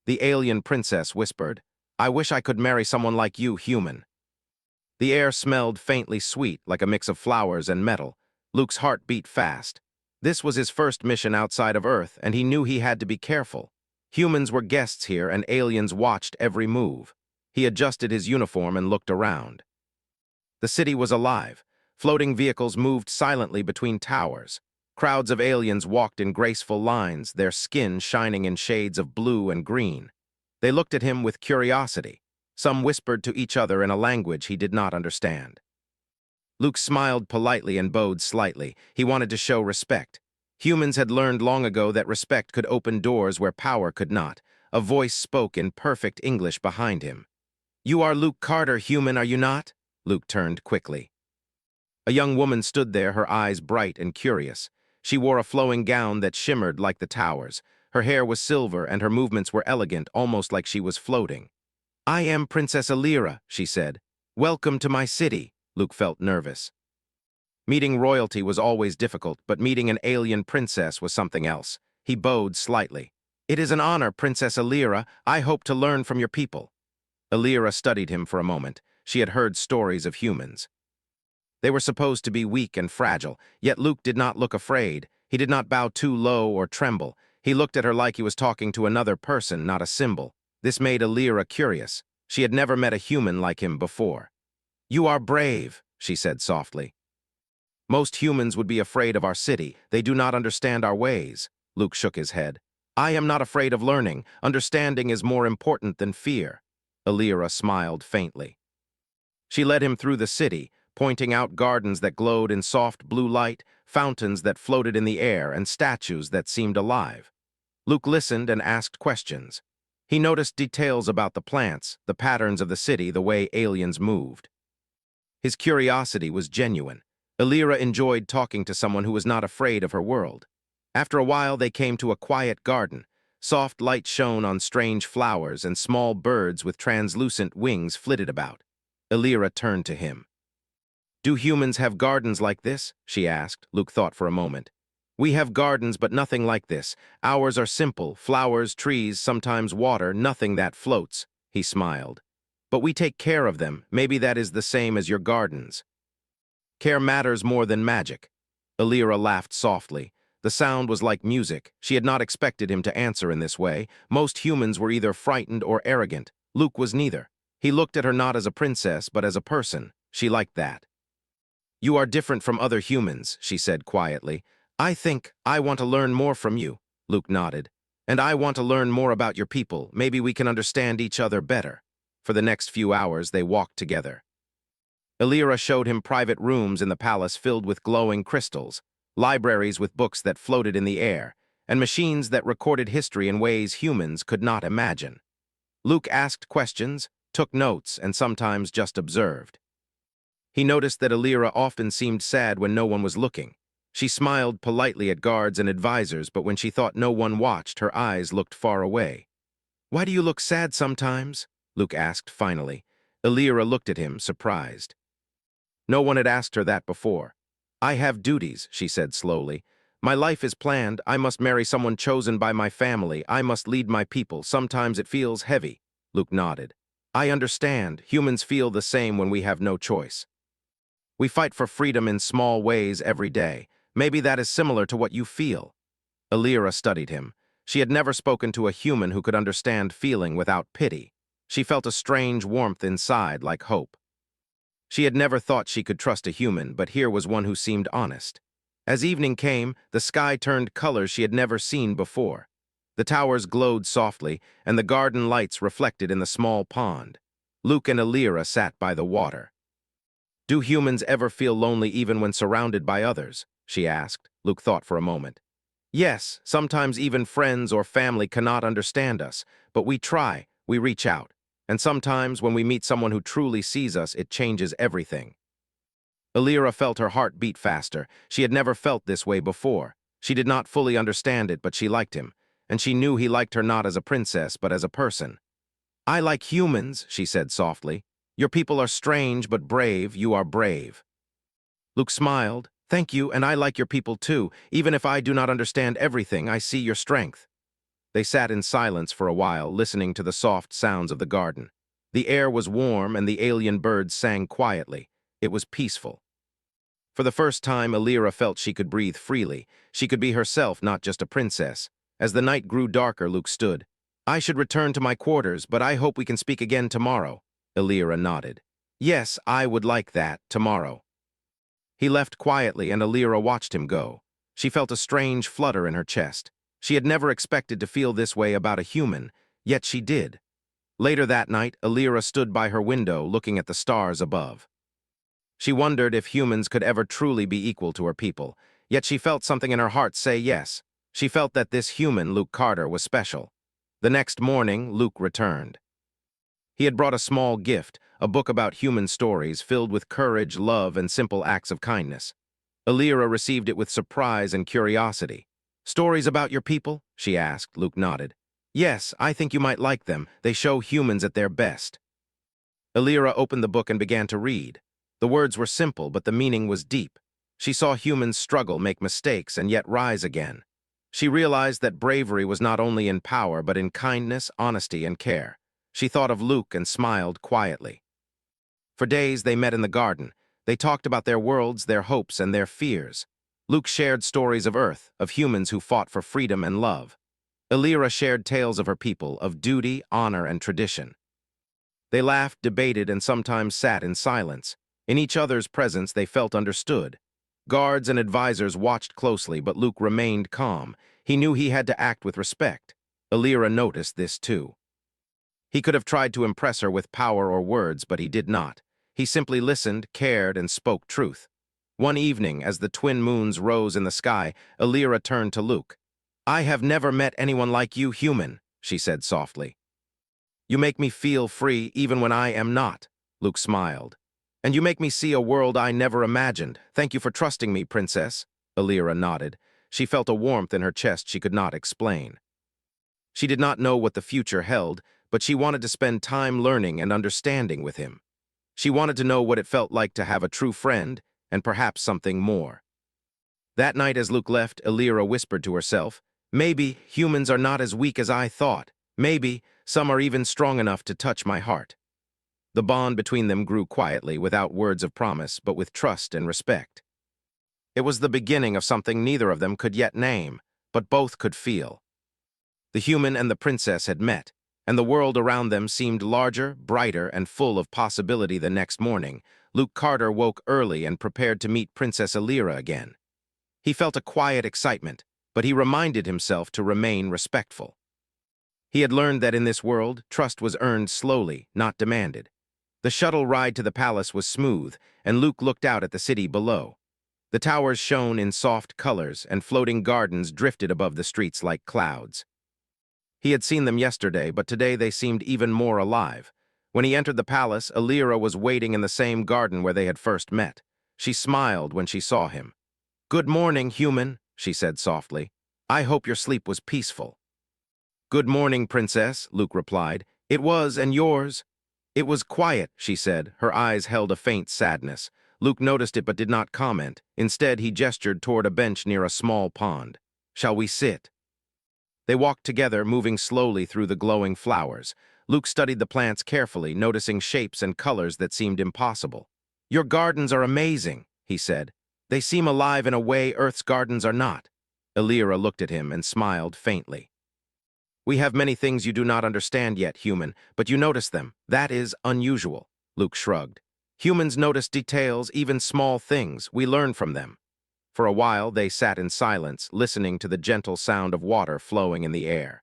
The alien princess whispered, "I wish I could marry someone like you, human." The air smelled faintly sweet, like a mix of flowers and metal. Luke's heart beat fast. This was his first mission outside of Earth, and he knew he had to be careful. Humans were guests here, and aliens watched every move. He adjusted his uniform and looked around. The city was alive. Floating vehicles moved silently between towers. Crowds of aliens walked in graceful lines, their skin shining in shades of blue and green. They looked at him with curiosity. Some whispered to each other in a language he did not understand. Luke smiled politely and bowed slightly. He wanted to show respect. Humans had learned long ago that respect could open doors where power could not. A voice spoke in perfect English behind him. "You are Luke Carter, human, are you not?" Luke turned quickly. A young woman stood there, her eyes bright and curious. She wore a flowing gown that shimmered like the towers. Her hair was silver and her movements were elegant, almost like she was floating. "I am Princess Alira," she said. "Welcome to my city." Luke felt nervous. Meeting royalty was always difficult, but meeting an alien princess was something else. He bowed slightly. "It is an honor, Princess Alira. I hope to learn from your people." Alira studied him for a moment. She had heard stories of humans. They were supposed to be weak and fragile, yet Luke did not look afraid. He did not bow too low or tremble. He looked at her like he was talking to another person, not a symbol. This made Alira curious. She had never met a human like him before. "You are brave," she said softly. "Most humans would be afraid of our city. They do not understand our ways." Luke shook his head. "I am not afraid of learning. Understanding is more important than fear." Alira smiled faintly. She led him through the city, pointing out gardens that glowed in soft blue light, fountains that floated in the air, and statues that seemed alive. Luke listened and asked questions. He noticed details about the plants, the patterns of the city, the way aliens moved. His curiosity was genuine. Alira enjoyed talking to someone who was not afraid of her world. After a while, they came to a quiet garden. Soft light shone on strange flowers, and small birds with translucent wings flitted about. Alira turned to him. "Do humans have gardens like this?" she asked. Luke thought for a moment. "We have gardens, but nothing like this. Ours are simple, flowers, trees, sometimes water, nothing that floats." He smiled. "But we take care of them. Maybe that is the same as your gardens." "Care matters more than magic." Alira laughed softly. The sound was like music. She had not expected him to answer in this way. Most humans were either frightened or arrogant. Luke was neither. He looked at her not as a princess, but as a person. She liked that. "You are different from other humans," she said quietly. I want to learn more from you." Luke nodded. "And I want to learn more about your people. Maybe we can understand each other better." For the next few hours, they walked together. Alira showed him private rooms in the palace filled with glowing crystals, libraries with books that floated in the air, and machines that recorded history in ways humans could not imagine. Luke asked questions, took notes, and sometimes just observed. He noticed that Alira often seemed sad when no one was looking. She smiled politely at guards and advisors, but when she thought no one watched, her eyes looked far away. "Why do you look sad sometimes?" Luke asked finally. Alira looked at him, surprised. No one had asked her that before. "I have duties," she said slowly. "My life is planned. I must marry someone chosen by my family. I must lead my people. Sometimes it feels heavy." Luke nodded. "I understand. Humans feel the same when we have no choice. We fight for freedom in small ways every day. Maybe that is similar to what you feel." Alira studied him. She had never spoken to a human who could understand feeling without pity. She felt a strange warmth inside, like hope. She had never thought she could trust a human, but here was one who seemed honest. As evening came, the sky turned colors she had never seen before. The towers glowed softly, and the garden lights reflected in the small pond. Luke and Alira sat by the water. "Do humans ever feel lonely even when surrounded by others?" she asked. Luke thought for a moment. "Yes, sometimes even friends or family cannot understand us, but we try, we reach out. And sometimes when we meet someone who truly sees us, it changes everything." Alira felt her heart beat faster. She had never felt this way before. She did not fully understand it, but she liked him. And she knew he liked her not as a princess, but as a person. "I like humans," she said softly. "Your people are strange but brave. You are brave." Luke smiled. "Thank you, and I like your people too. Even if I do not understand everything, I see your strength." They sat in silence for a while, listening to the soft sounds of the garden. The air was warm and the alien birds sang quietly. It was peaceful. For the first time, Alira felt she could breathe freely. She could be herself, not just a princess. As the night grew darker, Luke stood. "I should return to my quarters, but I hope we can speak again tomorrow." Alira nodded. "Yes, I would like that, tomorrow." He left quietly and Alira watched him go. She felt a strange flutter in her chest. She had never expected to feel this way about a human, yet she did. Later that night, Alira stood by her window looking at the stars above. She wondered if humans could ever truly be equal to her people, yet she felt something in her heart say yes. She felt that this human, Luke Carter, was special. The next morning, Luke returned. He had brought a small gift, a book about human stories filled with courage, love, and simple acts of kindness. Alira received it with surprise and curiosity. "Stories about your people?" she asked. Luke nodded. "Yes, I think you might like them. They show humans at their best." Alira opened the book and began to read. The words were simple, but the meaning was deep. She saw humans struggle, make mistakes, and yet rise again. She realized that bravery was not only in power, but in kindness, honesty, and care. She thought of Luke and smiled quietly. For days they met in the garden. They talked about their worlds, their hopes, and their fears. Luke shared stories of Earth, of humans who fought for freedom and love. Alira shared tales of her people, of duty, honor, and tradition. They laughed, debated, and sometimes sat in silence. In each other's presence, they felt understood. Guards and advisors watched closely, but Luke remained calm. He knew he had to act with respect. Alira noticed this too. He could have tried to impress her with power or words, but he did not. He simply listened, cared, and spoke truth. One evening, as the twin moons rose in the sky, Alira turned to Luke. "I have never met anyone like you, human," she said softly. "You make me feel free even when I am not." Luke smiled. "And you make me see a world I never imagined. Thank you for trusting me, princess." Alira nodded. She felt a warmth in her chest she could not explain. She did not know what the future held, but she wanted to spend time learning and understanding with him. She wanted to know what it felt like to have a true friend, and perhaps something more. That night as Luke left, Alira whispered to herself, "Maybe humans are not as weak as I thought. Maybe some are even strong enough to touch my heart." The bond between them grew quietly, without words of promise, but with trust and respect. It was the beginning of something neither of them could yet name, but both could feel. The human and the princess had met, and the world around them seemed larger, brighter, and full of possibility. The next morning, Luke Carter woke early and prepared to meet Princess Alira again. He felt a quiet excitement, but he reminded himself to remain respectful. He had learned that in this world, trust was earned slowly, not demanded. The shuttle ride to the palace was smooth, and Luke looked out at the city below. The towers shone in soft colors, and floating gardens drifted above the streets like clouds. He had seen them yesterday, but today they seemed even more alive. When he entered the palace, Alira was waiting in the same garden where they had first met. She smiled when she saw him. "Good morning, human," she said softly. "I hope your sleep was peaceful." "Good morning, princess," Luke replied. "It was, and yours?" "It was quiet," she said. Her eyes held a faint sadness. Luke noticed it but did not comment. Instead, he gestured toward a bench near a small pond. "Shall we sit?" They walked together, moving slowly through the glowing flowers. Luke studied the plants carefully, noticing shapes and colors that seemed impossible. "Your gardens are amazing," he said. "They seem alive in a way Earth's gardens are not." Alira looked at him and smiled faintly. "We have many things you do not understand yet, human, but you notice them. That is unusual." Luke shrugged. "Humans notice details, even small things. We learn from them." For a while, they sat in silence, listening to the gentle sound of water flowing in the air.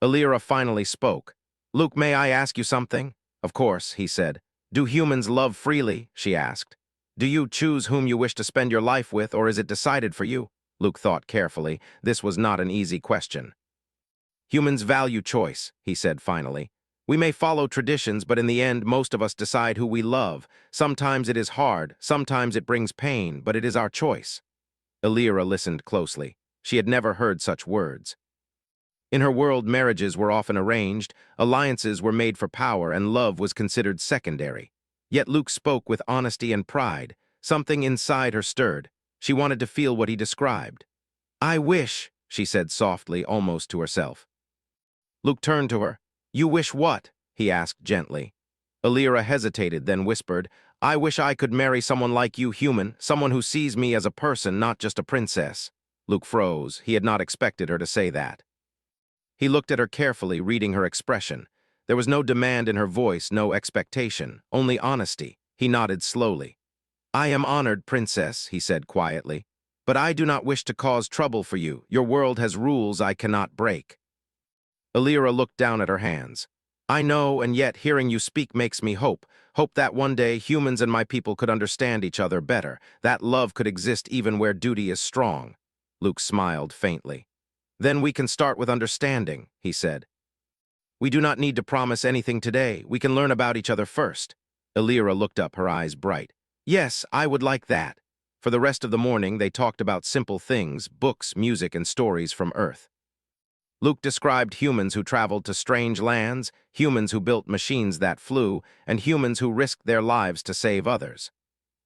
Alira finally spoke. "Luke, may I ask you something?" "Of course," he said. "Do humans love freely?" she asked. "Do you choose whom you wish to spend your life with, or is it decided for you?" Luke thought carefully. This was not an easy question. "Humans value choice," he said finally. "We may follow traditions, but in the end, most of us decide who we love. Sometimes it is hard, sometimes it brings pain, but it is our choice." Alira listened closely. She had never heard such words. In her world, marriages were often arranged, alliances were made for power, and love was considered secondary. Yet Luke spoke with honesty and pride. Something inside her stirred. She wanted to feel what he described. "I wish," she said softly, almost to herself. Luke turned to her. You wish what? He asked gently. Alira hesitated, then whispered, I wish I could marry someone like you, human, someone who sees me as a person, not just a princess. Luke froze. He had not expected her to say that. He looked at her carefully, reading her expression. There was no demand in her voice, no expectation, only honesty. He nodded slowly. I am honored, princess, he said quietly. But I do not wish to cause trouble for you. Your world has rules I cannot break. Alira looked down at her hands. I know, and yet hearing you speak makes me hope. Hope that one day humans and my people could understand each other better, that love could exist even where duty is strong. Luke smiled faintly. Then we can start with understanding, he said. We do not need to promise anything today. We can learn about each other first. Alira looked up, her eyes bright. Yes, I would like that. For the rest of the morning, they talked about simple things, books, music, and stories from Earth. Luke described humans who traveled to strange lands, humans who built machines that flew, and humans who risked their lives to save others.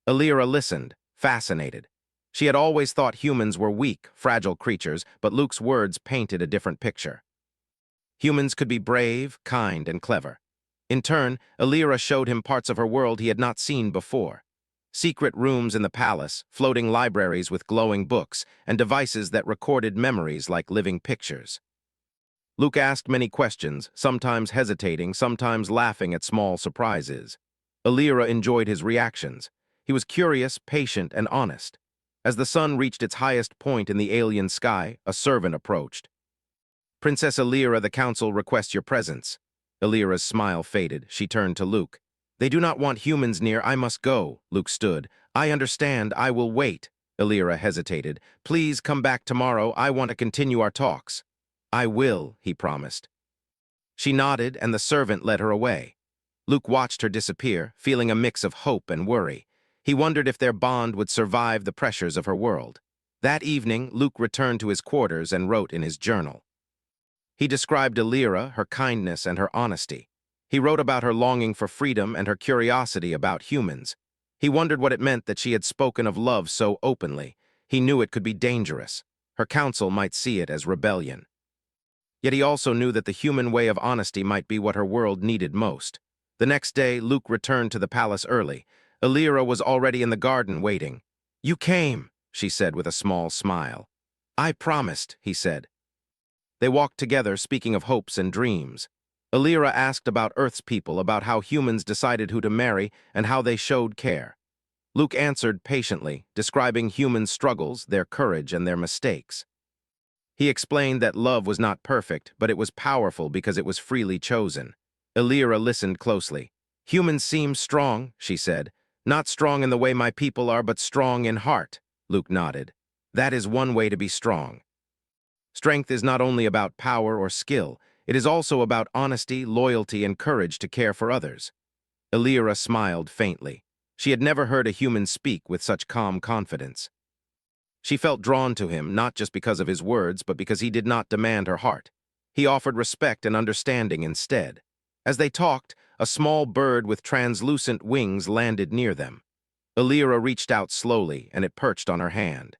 Alira listened, fascinated. She had always thought humans were weak, fragile creatures, but Luke's words painted a different picture. Humans could be brave, kind, and clever. In turn, Alira showed him parts of her world he had not seen before. Secret rooms in the palace, floating libraries with glowing books, and devices that recorded memories like living pictures. Luke asked many questions, sometimes hesitating, sometimes laughing at small surprises. Alira enjoyed his reactions. He was curious, patient, and honest. As the sun reached its highest point in the alien sky, a servant approached. Princess Alira, the council requests your presence. Alira's smile faded. She turned to Luke. They do not want humans near. I must go. Luke stood. I understand. I will wait. Alira hesitated. Please come back tomorrow. I want to continue our talks. I will, he promised. She nodded, and the servant led her away. Luke watched her disappear, feeling a mix of hope and worry. He wondered if their bond would survive the pressures of her world. That evening, Luke returned to his quarters and wrote in his journal. He described Alira, her kindness, and her honesty. He wrote about her longing for freedom and her curiosity about humans. He wondered what it meant that she had spoken of love so openly. He knew it could be dangerous. Her council might see it as rebellion. Yet he also knew that the human way of honesty might be what her world needed most. The next day, Luke returned to the palace early. Alira was already in the garden waiting. You came, she said with a small smile. I promised, he said. They walked together, speaking of hopes and dreams. Alira asked about Earth's people, about how humans decided who to marry and how they showed care. Luke answered patiently, describing human struggles, their courage, and their mistakes. He explained that love was not perfect, but it was powerful because it was freely chosen. Alira listened closely. Humans seem strong, she said. Not strong in the way my people are, but strong in heart. Luke nodded. That is one way to be strong. Strength is not only about power or skill, it is also about honesty, loyalty, and courage to care for others. Alira smiled faintly. She had never heard a human speak with such calm confidence. She felt drawn to him, not just because of his words, but because he did not demand her heart. He offered respect and understanding instead. As they talked, a small bird with translucent wings landed near them. Alira reached out slowly, and it perched on her hand.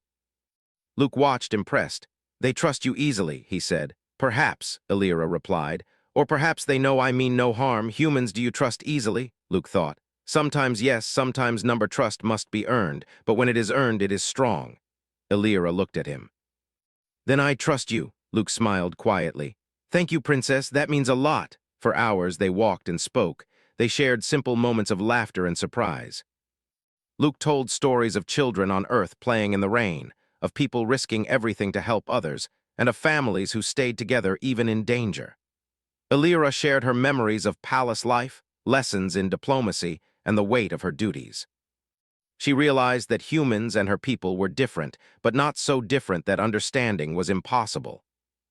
Luke watched, impressed. They trust you easily, he said. Perhaps, Alira replied. Or perhaps they know I mean no harm. Humans, do you trust easily? Luke thought. Sometimes yes, sometimes number trust must be earned, but when it is earned, it is strong. Alira looked at him. Then I trust you, Luke smiled quietly. Thank you, princess, that means a lot. For hours they walked and spoke. They shared simple moments of laughter and surprise. Luke told stories of children on Earth playing in the rain, of people risking everything to help others, and of families who stayed together even in danger. Alira shared her memories of palace life, lessons in diplomacy, and the weight of her duties. She realized that humans and her people were different, but not so different that understanding was impossible.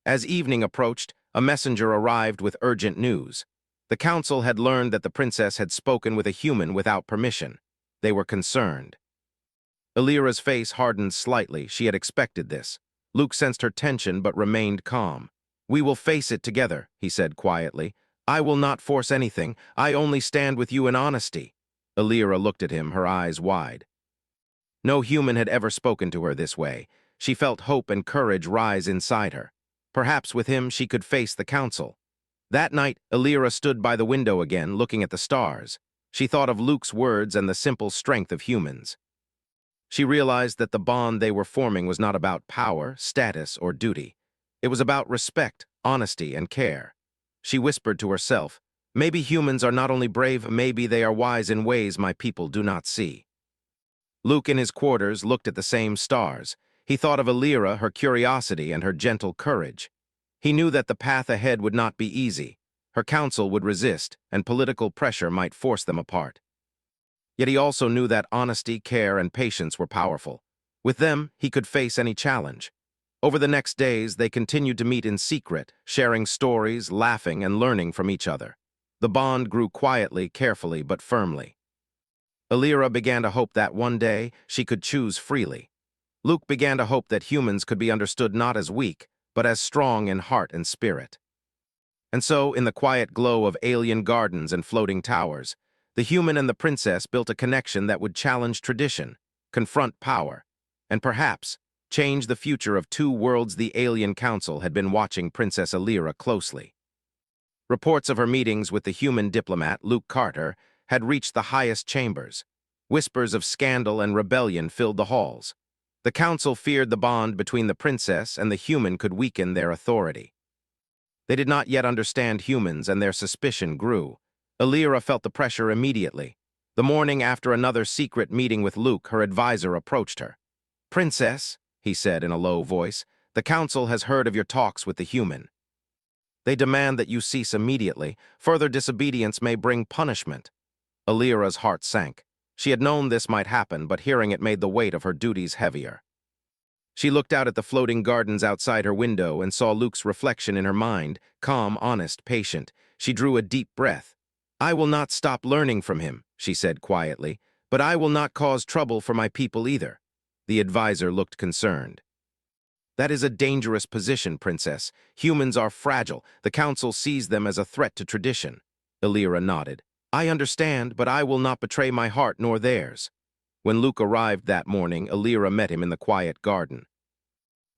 As evening approached, a messenger arrived with urgent news. The council had learned that the princess had spoken with a human without permission. They were concerned. Alira's face hardened slightly. She had expected this. Luke sensed her tension but remained calm. We will face it together, he said quietly. I will not force anything. I only stand with you in honesty. Alira looked at him, her eyes wide. No human had ever spoken to her this way. She felt hope and courage rise inside her. Perhaps with him she could face the council. That night, Alira stood by the window again, looking at the stars. She thought of Luke's words and the simple strength of humans. She realized that the bond they were forming was not about power, status, or duty. It was about respect, honesty, and care. She whispered to herself, "Maybe humans are not only brave, maybe they are wise in ways my people do not see." Luke in his quarters looked at the same stars. He thought of Alira, her curiosity, and her gentle courage. He knew that the path ahead would not be easy. Her council would resist, and political pressure might force them apart. Yet he also knew that honesty, care, and patience were powerful. With them, he could face any challenge. Over the next days, they continued to meet in secret, sharing stories, laughing, and learning from each other. The bond grew quietly, carefully, but firmly. Alira began to hope that one day she could choose freely. Luke began to hope that humans could be understood not as weak, but as strong in heart and spirit. And so, in the quiet glow of alien gardens and floating towers, the human and the princess built a connection that would challenge tradition, confront power, and perhaps change the future of two worlds. The alien council had been watching Princess Alira closely. Reports of her meetings with the human diplomat, Luke Carter, had reached the highest chambers. Whispers of scandal and rebellion filled the halls. The council feared the bond between the princess and the human could weaken their authority. They did not yet understand humans, and their suspicion grew. Alira felt the pressure immediately. The morning after another secret meeting with Luke, her advisor approached her. "Princess," he said in a low voice, "the council has heard of your talks with the human. They demand that you cease immediately. Further disobedience may bring punishment." Alira's heart sank. She had known this might happen, but hearing it made the weight of her duties heavier. She looked out at the floating gardens outside her window and saw Luke's reflection in her mind, calm, honest, patient. She drew a deep breath. "I will not stop learning from him," she said quietly, "but I will not cause trouble for my people either." The advisor looked concerned. "That is a dangerous position, Princess. Humans are fragile. The council sees them as a threat to tradition." Alira nodded. "I understand, but I will not betray my heart nor theirs." When Luke arrived that morning, Alira met him in the quiet garden.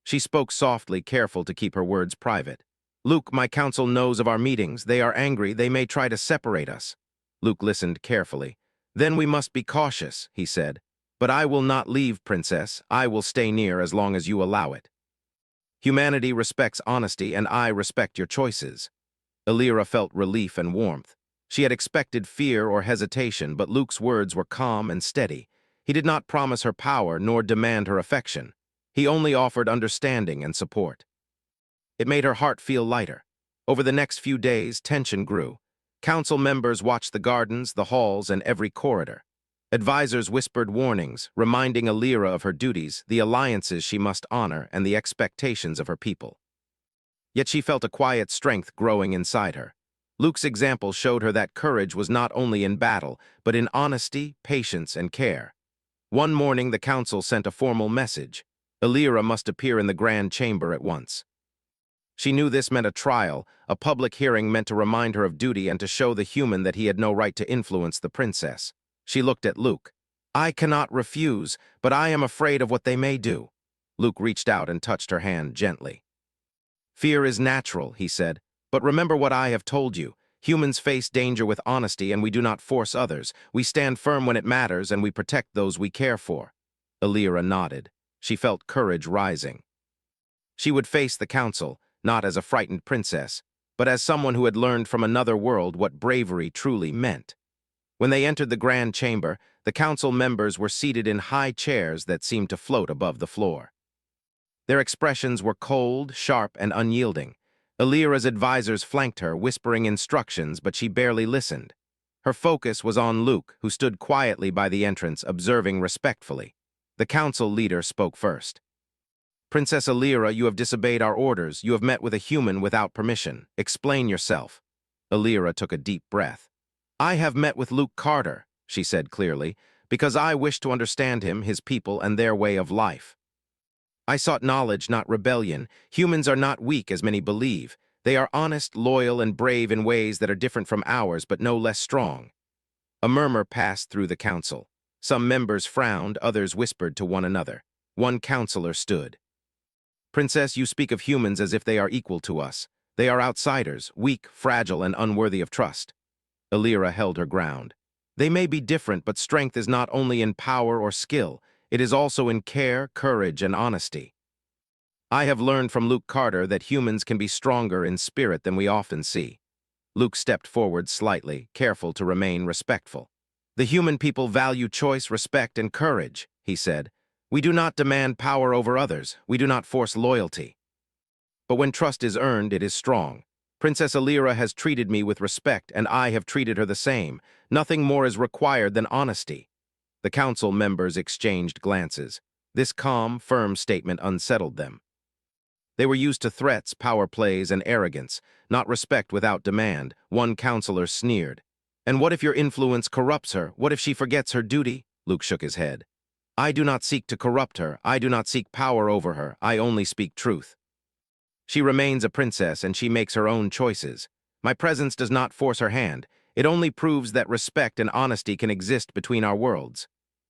She spoke softly, careful to keep her words private. "Luke, my council knows of our meetings. They are angry. They may try to separate us." Luke listened carefully. "Then we must be cautious," he said. "But I will not leave, Princess. I will stay near as long as you allow it. Humanity respects honesty, and I respect your choices." Alira felt relief and warmth. She had expected fear or hesitation, but Luke's words were calm and steady. He did not promise her power nor demand her affection. He only offered understanding and support. It made her heart feel lighter. Over the next few days, tension grew. Council members watched the gardens, the halls, and every corridor. Advisors whispered warnings, reminding Alira of her duties, the alliances she must honor, and the expectations of her people. Yet she felt a quiet strength growing inside her. Luke's example showed her that courage was not only in battle, but in honesty, patience, and care. One morning, the council sent a formal message. Alira must appear in the grand chamber at once. She knew this meant a trial, a public hearing meant to remind her of duty and to show the human that he had no right to influence the princess. She looked at Luke. "I cannot refuse, but I am afraid of what they may do." Luke reached out and touched her hand gently. "Fear is natural," he said, "but remember what I have told you. Humans face danger with honesty, and we do not force others. We stand firm when it matters, and we protect those we care for." Alira nodded. She felt courage rising. She would face the council, not as a frightened princess, but as someone who had learned from another world what bravery truly meant. When they entered the grand chamber, the council members were seated in high chairs that seemed to float above the floor. Their expressions were cold, sharp, and unyielding. Alira's advisors flanked her, whispering instructions, but she barely listened. Her focus was on Luke, who stood quietly by the entrance, observing respectfully. The council leader spoke first. "Princess Alira, you have disobeyed our orders. You have met with a human without permission. Explain yourself." Alira took a deep breath. "I have met with Luke Carter," she said clearly, "because I wish to understand him, his people, and their way of life. I sought knowledge, not rebellion. Humans are not weak, as many believe. They are honest, loyal, and brave in ways that are different from ours, but no less strong." A murmur passed through the council. Some members frowned, others whispered to one another. One counselor stood. Princess, you speak of humans as if they are equal to us. They are outsiders, weak, fragile, and unworthy of trust. Illyra held her ground. They may be different, but strength is not only in power or skill, it is also in care, courage, and honesty. I have learned from Luke Carter that humans can be stronger in spirit than we often see. Luke stepped forward slightly, careful to remain respectful. The human people value choice, respect, and courage, he said. We do not demand power over others. We do not force loyalty. But when trust is earned, it is strong. Princess Illyra has treated me with respect, and I have treated her the same. Nothing more is required than honesty. The council members exchanged glances. This calm, firm statement unsettled them. They were used to threats, power plays, and arrogance, not respect without demand. One counselor sneered. And what if your influence corrupts her? What if she forgets her duty? Luke shook his head. I do not seek to corrupt her. I do not seek power over her. I only speak truth. She remains a princess, and she makes her own choices. My presence does not force her hand. It only proves that respect and honesty can exist between our worlds.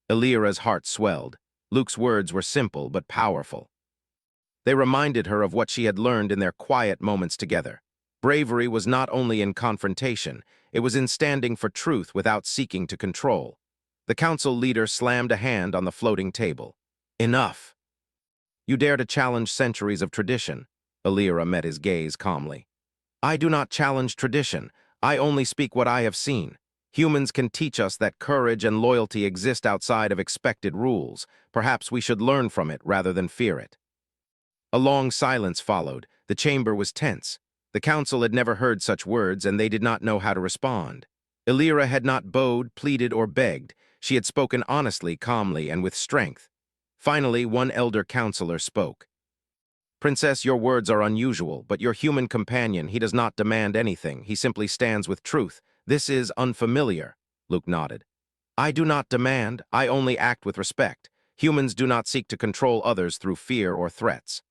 Illyra's heart swelled. Luke's words were simple but powerful. They reminded her of what she had learned in their quiet moments together. Bravery was not only in confrontation, it was in standing for truth without seeking to control. The council leader slammed a hand on the floating table. Enough! You dare to challenge centuries of tradition. Illyra met his gaze calmly. I do not challenge tradition. I only speak what I have seen. Humans can teach us that courage and loyalty exist outside of expected rules. Perhaps we should learn from it rather than fear it. A long silence followed. The chamber was tense. The council had never heard such words, and they did not know how to respond. Illyra had not bowed, pleaded, or begged. She had spoken honestly, calmly, and with strength. Finally, one elder counselor spoke. Princess, your words are unusual, but your human companion, he does not demand anything. He simply stands with truth. This is unfamiliar. Luke nodded. I do not demand. I only act with respect. Humans do not seek to control others through fear or threats.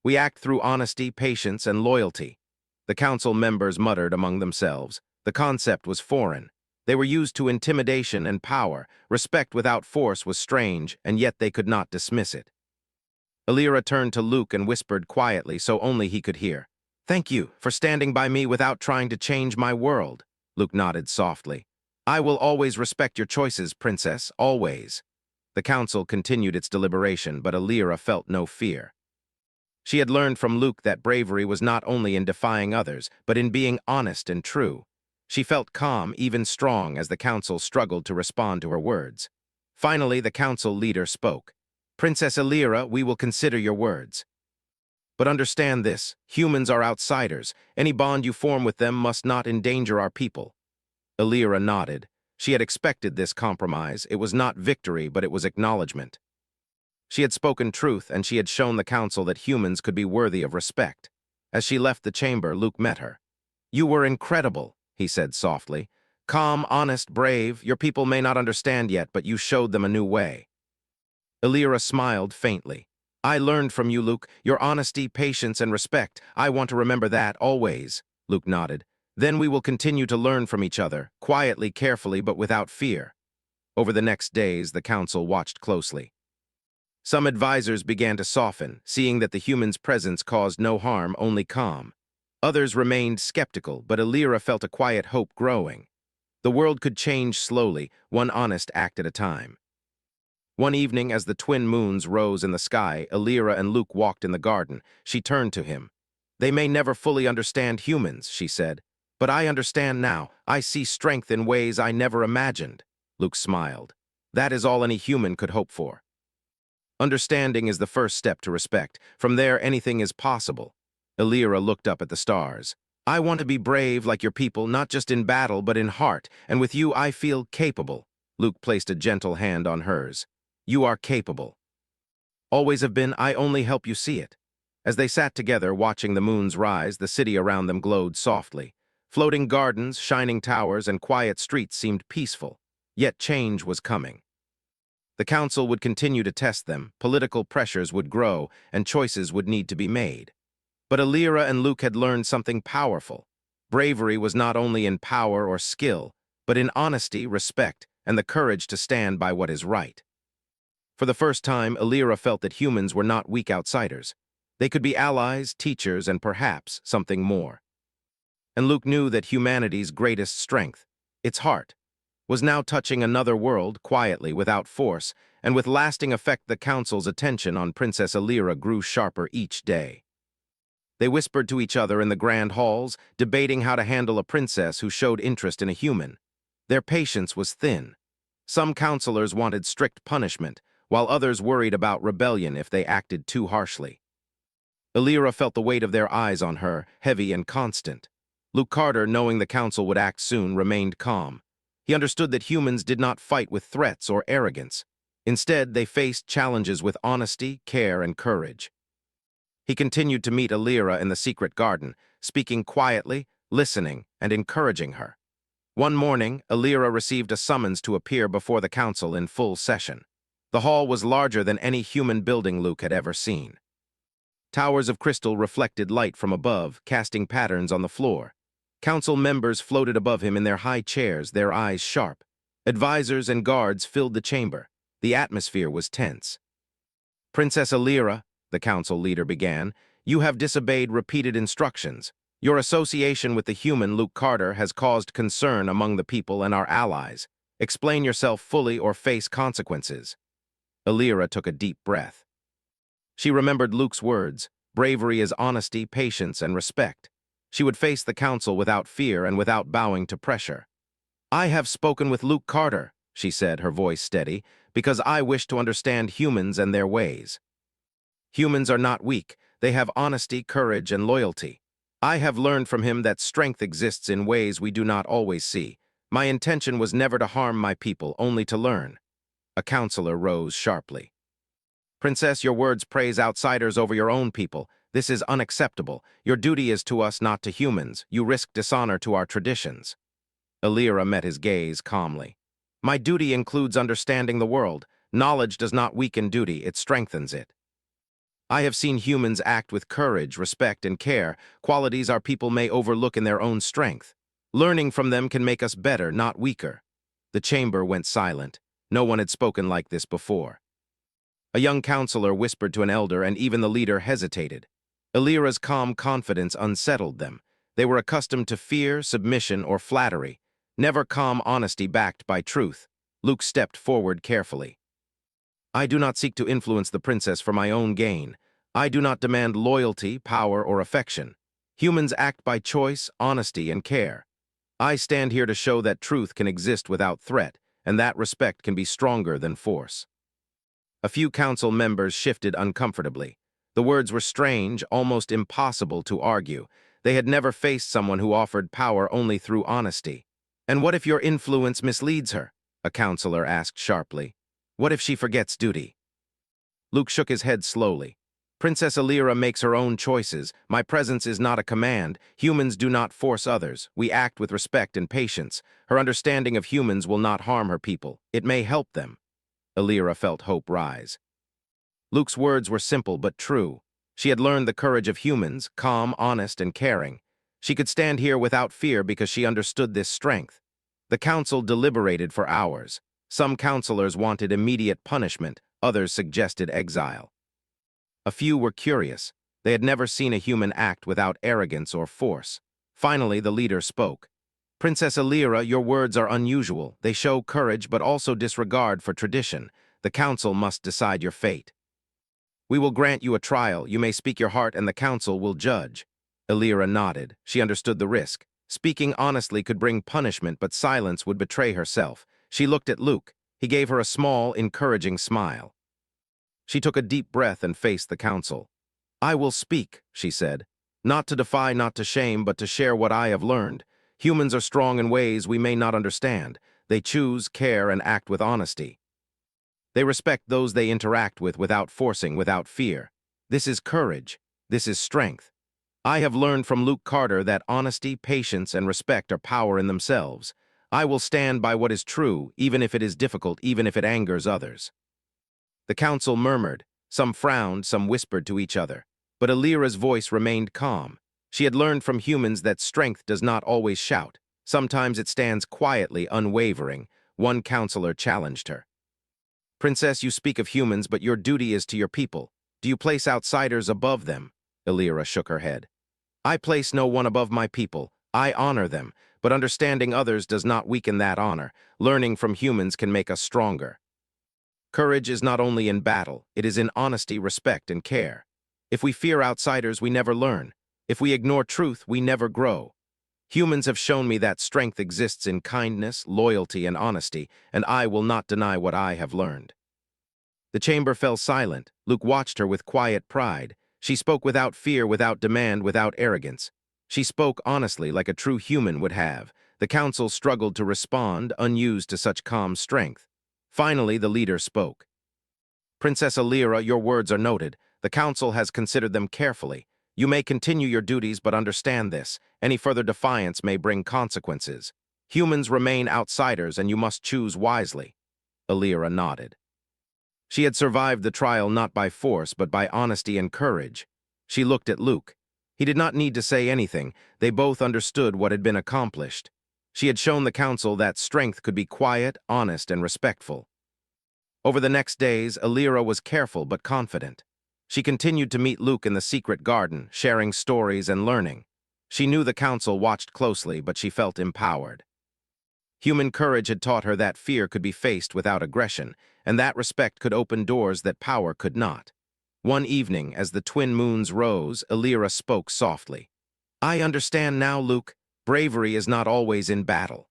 We act through honesty, patience, and loyalty. The council members muttered among themselves. The concept was foreign. They were used to intimidation and power. Respect without force was strange, and yet they could not dismiss it. Illyra turned to Luke and whispered quietly so only he could hear. Thank you for standing by me without trying to change my world. Luke nodded softly. I will always respect your choices, Princess, always. The council continued its deliberation, but Illyra felt no fear. She had learned from Luke that bravery was not only in defying others, but in being honest and true. She felt calm, even strong, as the council struggled to respond to her words. Finally, the council leader spoke. Princess Illyra, we will consider your words. But understand this, humans are outsiders. Any bond you form with them must not endanger our people. Illyra nodded. She had expected this compromise. It was not victory, but it was acknowledgement. She had spoken truth, and she had shown the council that humans could be worthy of respect. As she left the chamber, Luke met her. You were incredible, he said softly. Calm, honest, brave. Your people may not understand yet, but you showed them a new way. Illyra smiled faintly. I learned from you, Luke, your honesty, patience, and respect. I want to remember that, always. Luke nodded. Then we will continue to learn from each other, quietly, carefully, but without fear. Over the next days, the council watched closely. Some advisors began to soften, seeing that the human's presence caused no harm, only calm. Others remained skeptical, but Illyra felt a quiet hope growing. The world could change slowly, one honest act at a time. One evening, as the twin moons rose in the sky, Illyra and Luke walked in the garden. She turned to him. They may never fully understand humans, she said. But I understand now. I see strength in ways I never imagined. Luke smiled. That is all any human could hope for. Understanding is the first step to respect. From there, anything is possible. Illyra looked up at the stars. I want to be brave like your people, not just in battle, but in heart. And with you, I feel capable. Luke placed a gentle hand on hers. You are capable. Always have been, I only help you see it. As they sat together, watching the moons rise, the city around them glowed softly. Floating gardens, shining towers, and quiet streets seemed peaceful. Yet change was coming. The council would continue to test them, political pressures would grow, and choices would need to be made. But Illyra and Luke had learned something powerful. Bravery was not only in power or skill, but in honesty, respect, and the courage to stand by what is right. For the first time, Illyra felt that humans were not weak outsiders. They could be allies, teachers, and perhaps something more. And Luke knew that humanity's greatest strength, its heart, was now touching another world quietly, without force, and with lasting effect. The council's attention on Princess Alira grew sharper each day. They whispered to each other in the grand halls, debating how to handle a princess who showed interest in a human. Their patience was thin. Some counselors wanted strict punishment, while others worried about rebellion if they acted too harshly. Alira felt the weight of their eyes on her, heavy and constant. Luke Carter, knowing the council would act soon, remained calm. He understood that humans did not fight with threats or arrogance. Instead, they faced challenges with honesty, care, and courage. He continued to meet Alira in the secret garden, speaking quietly, listening, and encouraging her. One morning, Alira received a summons to appear before the council in full session. The hall was larger than any human building Luke had ever seen. Towers of crystal reflected light from above, casting patterns on the floor. Council members floated above him in their high chairs, their eyes sharp. Advisors and guards filled the chamber. The atmosphere was tense. "Princess Alira," the council leader began, "you have disobeyed repeated instructions. Your association with the human Luke Carter has caused concern among the people and our allies. Explain yourself fully or face consequences." Alira took a deep breath. She remembered Luke's words: bravery is honesty, patience, and respect. She would face the council without fear and without bowing to pressure. "I have spoken with Luke Carter," she said, her voice steady, "because I wish to understand humans and their ways. Humans are not weak. They have honesty, courage, and loyalty. I have learned from him that strength exists in ways we do not always see. My intention was never to harm my people, only to learn." A counselor rose sharply. "Princess, your words praise outsiders over your own people. This is unacceptable. Your duty is to us, not to humans. You risk dishonor to our traditions." Alira met his gaze calmly. "My duty includes understanding the world. Knowledge does not weaken duty, it strengthens it. I have seen humans act with courage, respect, and care, qualities our people may overlook in their own strength. Learning from them can make us better, not weaker." The chamber went silent. No one had spoken like this before. A young counselor whispered to an elder, and even the leader hesitated. Alira's calm confidence unsettled them. They were accustomed to fear, submission, or flattery, never calm honesty backed by truth. Luke stepped forward carefully. "I do not seek to influence the princess for my own gain. I do not demand loyalty, power, or affection. Humans act by choice, honesty, and care. I stand here to show that truth can exist without threat, and that respect can be stronger than force." A few council members shifted uncomfortably. The words were strange, almost impossible to argue. They had never faced someone who offered power only through honesty. "And what if your influence misleads her?" a counselor asked sharply. "What if she forgets duty?" Luke shook his head slowly. "Princess Alira makes her own choices. My presence is not a command. Humans do not force others. We act with respect and patience. Her understanding of humans will not harm her people. It may help them." Alira felt hope rise. Luke's words were simple but true. She had learned the courage of humans, calm, honest, and caring. She could stand here without fear because she understood this strength. The council deliberated for hours. Some counselors wanted immediate punishment, others suggested exile. A few were curious. They had never seen a human act without arrogance or force. Finally, the leader spoke. "Princess Alira, your words are unusual. They show courage but also disregard for tradition. The council must decide your fate. We will grant you a trial. You may speak your heart and the council will judge." Alira nodded. She understood the risk. Speaking honestly could bring punishment, but silence would betray herself. She looked at Luke. He gave her a small, encouraging smile. She took a deep breath and faced the council. "I will speak," she said. "Not to defy, not to shame, but to share what I have learned. Humans are strong in ways we may not understand. They choose, care, and act with honesty. They respect those they interact with without forcing, without fear. This is courage. This is strength. I have learned from Luke Carter that honesty, patience, and respect are power in themselves. I will stand by what is true, even if it is difficult, even if it angers others." The council murmured. Some frowned, some whispered to each other. But Alira's voice remained calm. She had learned from humans that strength does not always shout. Sometimes it stands quietly, unwavering. One counselor challenged her. "Princess, you speak of humans, but your duty is to your people. Do you place outsiders above them? Illyra shook her head. I place no one above my people. I honor them, but understanding others does not weaken that honor. Learning from humans can make us stronger. Courage is not only in battle, it is in honesty, respect, and care. If we fear outsiders, we never learn. If we ignore truth, we never grow. Humans have shown me that strength exists in kindness, loyalty, and honesty, and I will not deny what I have learned. The chamber fell silent. Luke watched her with quiet pride. She spoke without fear, without demand, without arrogance. She spoke honestly, like a true human would have. The council struggled to respond, unused to such calm strength. Finally, the leader spoke. Princess Illyra, your words are noted. The council has considered them carefully. You may continue your duties, but understand this. Any further defiance may bring consequences. Humans remain outsiders, and you must choose wisely. Illyra nodded. She had survived the trial not by force, but by honesty and courage. She looked at Luke. He did not need to say anything. They both understood what had been accomplished. She had shown the council that strength could be quiet, honest, and respectful. Over the next days, Illyra was careful but confident. She continued to meet Luke in the secret garden, sharing stories and learning. She knew the council watched closely, but she felt empowered. Human courage had taught her that fear could be faced without aggression, and that respect could open doors that power could not. One evening, as the twin moons rose, Illyra spoke softly. I understand now, Luke. Bravery is not always in battle.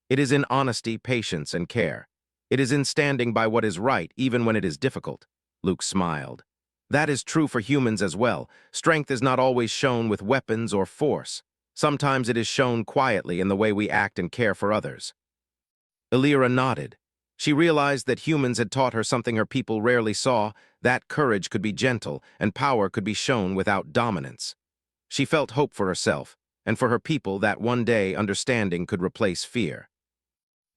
It is in honesty, patience, and care. It is in standing by what is right, even when it is difficult. Luke smiled. That is true for humans as well. Strength is not always shown with weapons or force. Sometimes it is shown quietly in the way we act and care for others. Illyra nodded. She realized that humans had taught her something her people rarely saw, that courage could be gentle and power could be shown without dominance. She felt hope for herself, and for her people that one day understanding could replace fear.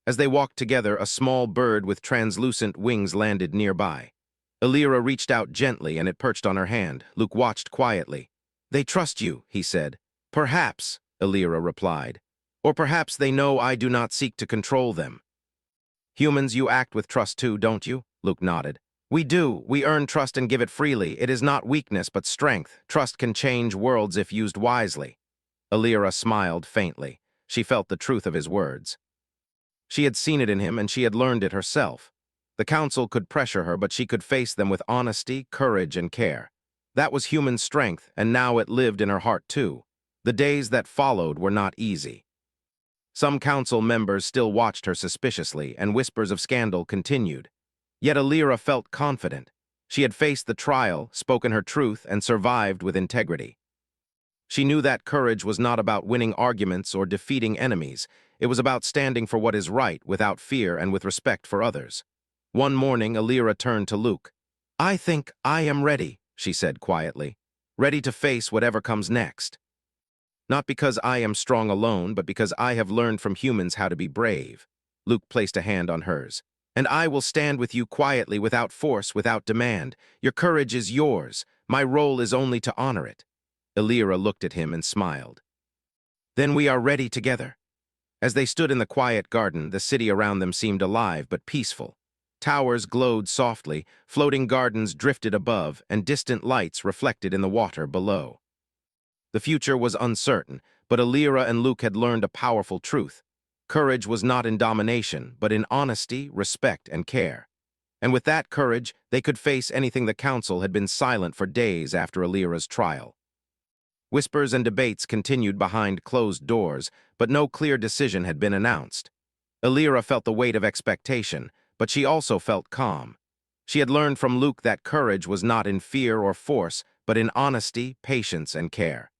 As they walked together, a small bird with translucent wings landed nearby. Illyra reached out gently and it perched on her hand. Luke watched quietly. They trust you, he said. Perhaps, Illyra replied. Or perhaps they know I do not seek to control them. Humans, you act with trust too, don't you? Luke nodded. We do. We earn trust and give it freely. It is not weakness, but strength. Trust can change worlds if used wisely. Illyra smiled faintly. She felt the truth of his words. She had seen it in him, and she had learned it herself. The council could pressure her, but she could face them with honesty, courage, and care. That was human strength, and now it lived in her heart too. The days that followed were not easy. Some council members still watched her suspiciously, and whispers of scandal continued. Yet Illyra felt confident. She had faced the trial, spoken her truth, and survived with integrity. She knew that courage was not about winning arguments or defeating enemies. It was about standing for what is right without fear and with respect for others. One morning, Illyra turned to Luke. I think I am ready, she said quietly. Ready to face whatever comes next. Not because I am strong alone, but because I have learned from humans how to be brave. Luke placed a hand on hers. And I will stand with you quietly, without force, without demand. Your courage is yours. My role is only to honor it. Illyra looked at him and smiled. Then we are ready together. As they stood in the quiet garden, the city around them seemed alive but peaceful. Towers glowed softly, floating gardens drifted above, and distant lights reflected in the water below. The future was uncertain, but Illyra and Luke had learned a powerful truth. Courage was not in domination, but in honesty, respect, and care. And with that courage, they could face anything the council had been silent for days after Illyra's trial. Whispers and debates continued behind closed doors, but no clear decision had been announced. Illyra felt the weight of expectation, but she also felt calm. She had learned from Luke that courage was not in fear or force, but in honesty, patience, and care.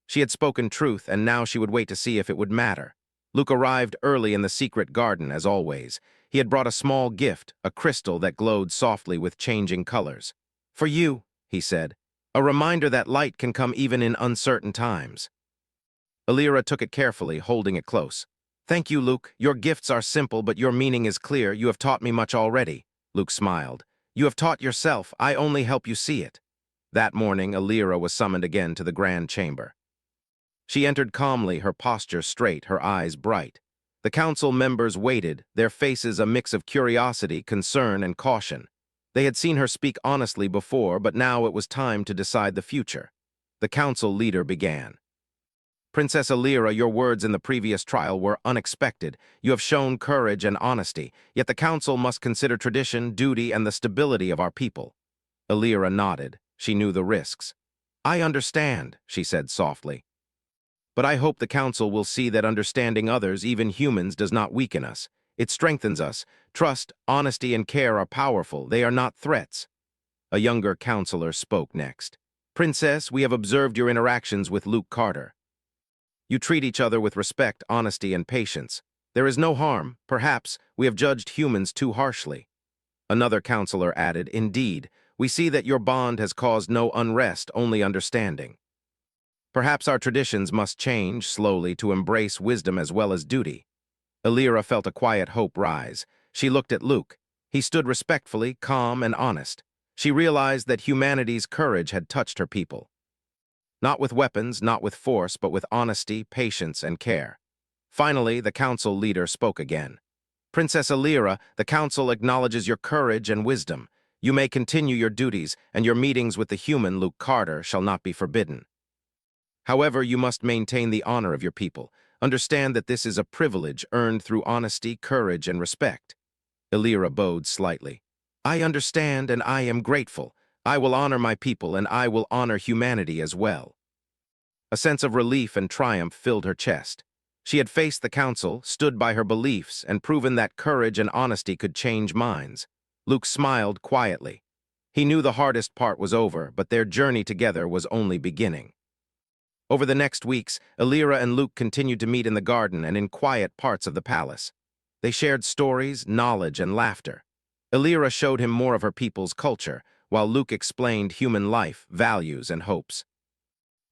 She had spoken truth, and now she would wait to see if it would matter. Luke arrived early in the secret garden, as always. He had brought a small gift, a crystal that glowed softly with changing colors. For you, he said. A reminder that light can come even in uncertain times. Illyra took it carefully, holding it close. Thank you, Luke. Your gifts are simple, but your meaning is clear. You have taught me much already. Luke smiled. You have taught yourself. I only help you see it. That morning, Illyra was summoned again to the grand chamber. She entered calmly, her posture straight, her eyes bright. The council members waited, their faces a mix of curiosity, concern, and caution. They had seen her speak honestly before, but now it was time to decide the future. The council leader began. Princess Alira, your words in the previous trial were unexpected. You have shown courage and honesty, yet the council must consider tradition, duty, and the stability of our people. Alira nodded. She knew the risks. I understand, she said softly. But I hope the council will see that understanding others, even humans, does not weaken us. It strengthens us. Trust, honesty, and care are powerful. They are not threats. A younger counselor spoke next. Princess, we have observed your interactions with Luke Carter. You treat each other with respect, honesty, and patience. There is no harm. Perhaps we have judged humans too harshly. Another counselor added, Indeed, we see that your bond has caused no unrest, only understanding. Perhaps our traditions must change slowly to embrace wisdom as well as duty. Alira felt a quiet hope rise. She looked at Luke. He stood respectfully, calm, and honest. She realized that humanity's courage had touched her people. Not with weapons, not with force, but with honesty, patience, and care. Finally, the council leader spoke again. Princess Alira, the council acknowledges your courage and wisdom. You may continue your duties, and your meetings with the human Luke Carter shall not be forbidden. However, you must maintain the honor of your people. Understand that this is a privilege earned through honesty, courage, and respect. Alira bowed slightly. I understand, and I am grateful. I will honor my people, and I will honor humanity as well. A sense of relief and triumph filled her chest. She had faced the council, stood by her beliefs, and proven that courage and honesty could change minds. Luke smiled quietly. He knew the hardest part was over, but their journey together was only beginning. Over the next weeks, Alira and Luke continued to meet in the garden and in quiet parts of the palace. They shared stories, knowledge, and laughter. Alira showed him more of her people's culture, while Luke explained human life, values, and hopes.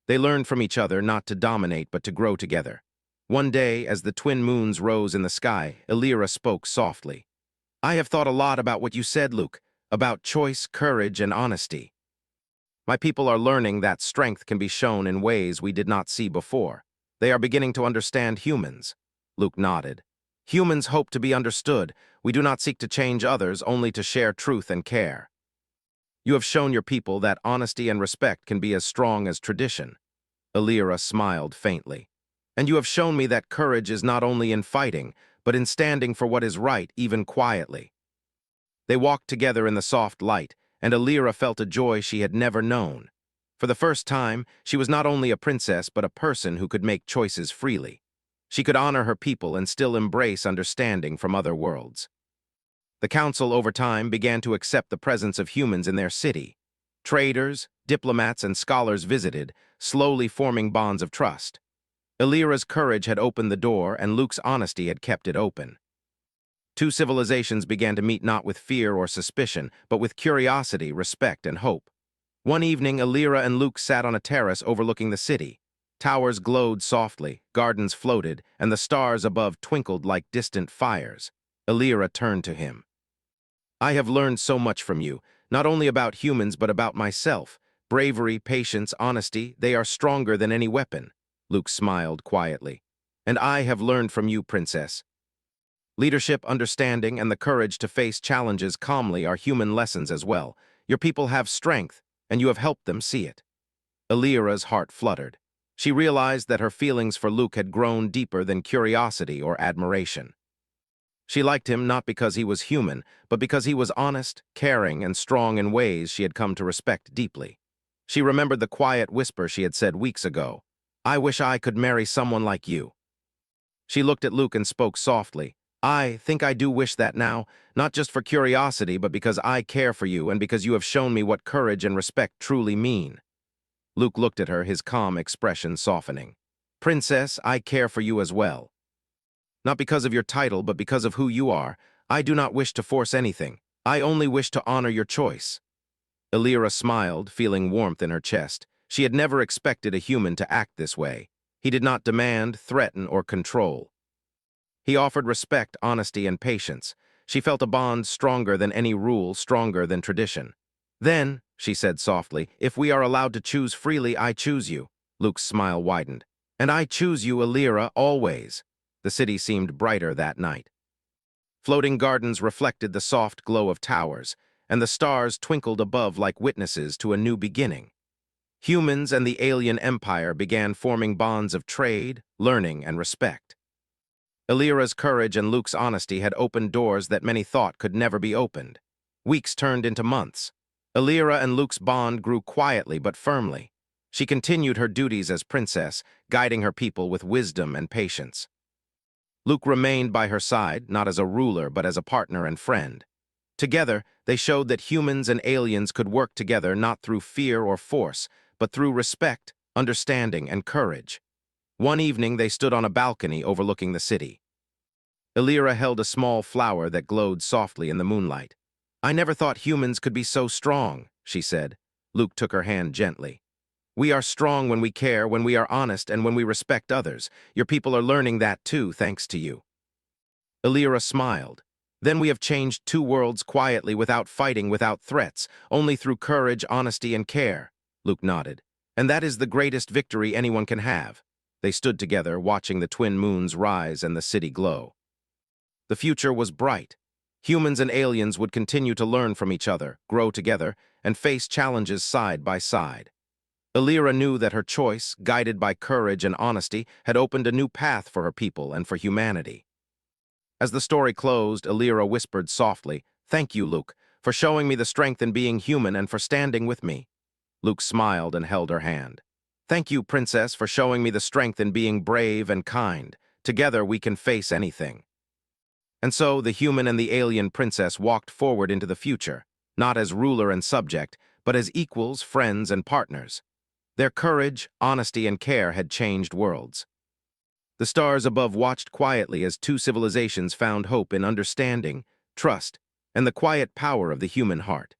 They learned from each other not to dominate but to grow together. One day, as the twin moons rose in the sky, Alira spoke softly. I have thought a lot about what you said, Luke, about choice, courage, and honesty. My people are learning that strength can be shown in ways we did not see before. They are beginning to understand humans. Luke nodded. Humans hope to be understood. We do not seek to change others, only to share truth and care. You have shown your people that honesty and respect can be as strong as tradition. Alira smiled faintly. And you have shown me that courage is not only in fighting, but in standing for what is right, even quietly. They walked together in the soft light, and Alira felt a joy she had never known. For the first time, she was not only a princess but a person who could make choices freely. She could honor her people and still embrace understanding from other worlds. The council, over time, began to accept the presence of humans in their city. Traders, diplomats, and scholars visited, slowly forming bonds of trust. Alira's courage had opened the door, and Luke's honesty had kept it open. Two civilizations began to meet not with fear or suspicion, but with curiosity, respect, and hope. One evening, Alira and Luke sat on a terrace overlooking the city. Towers glowed softly, gardens floated, and the stars above twinkled like distant fires. Alira turned to him. I have learned so much from you, not only about humans but about myself. Bravery, patience, honesty, they are stronger than any weapon. Luke smiled quietly. And I have learned from you, Princess. Leadership, understanding, and the courage to face challenges calmly are human lessons as well. Your people have strength, and you have helped them see it. Alira's heart fluttered. She realized that her feelings for Luke had grown deeper than curiosity or admiration. She liked him not because he was human, but because he was honest, caring, and strong in ways she had come to respect deeply. She remembered the quiet whisper she had said weeks ago. I wish I could marry someone like you. She looked at Luke and spoke softly. I think I do wish that now, not just for curiosity, but because I care for you and because you have shown me what courage and respect truly mean. Luke looked at her, his calm expression softening. Princess, I care for you as well. Not because of your title, but because of who you are. I do not wish to force anything. I only wish to honor your choice. Alira smiled, feeling warmth in her chest. She had never expected a human to act this way. He did not demand, threaten, or control. He offered respect, honesty, and patience. She felt a bond stronger than any rule, stronger than tradition. Then, she said softly, if we are allowed to choose freely, I choose you. Luke's smile widened. And I choose you, Alira, always. The city seemed brighter that night. Floating gardens reflected the soft glow of towers, and the stars twinkled above like witnesses to a new beginning. Humans and the alien empire began forming bonds of trade, learning, and respect. Illyra's courage and Luke's honesty had opened doors that many thought could never be opened. Weeks turned into months. Illyra and Luke's bond grew quietly but firmly. She continued her duties as princess, guiding her people with wisdom and patience. Luke remained by her side, not as a ruler but as a partner and friend. Together, they showed that humans and aliens could work together not through fear or force, but through respect, understanding, and courage. One evening, they stood on a balcony overlooking the city. Illyra held a small flower that glowed softly in the moonlight. "I never thought humans could be so strong," she said. Luke took her hand gently. "We are strong when we care, when we are honest, and when we respect others. Your people are learning that too, thanks to you." Illyra smiled. "Then we have changed two worlds quietly, without fighting, without threats, only through courage, honesty, and care." Luke nodded. "And that is the greatest victory anyone can have." They stood together, watching the twin moons rise and the city glow. The future was bright. Humans and aliens would continue to learn from each other, grow together, and face challenges side by side. Illyra knew that her choice, guided by courage and honesty, had opened a new path for her people and for humanity. As the story closed, Illyra whispered softly, "Thank you, Luke, for showing me the strength in being human and for standing with me." Luke smiled and held her hand. "Thank you, Princess, for showing me the strength in being brave and kind. Together we can face anything." And so the human and the alien princess walked forward into the future, not as ruler and subject, but as equals, friends, and partners. Their courage, honesty, and care had changed worlds. The stars above watched quietly as two civilizations found hope in understanding, trust, and the quiet power of the human heart.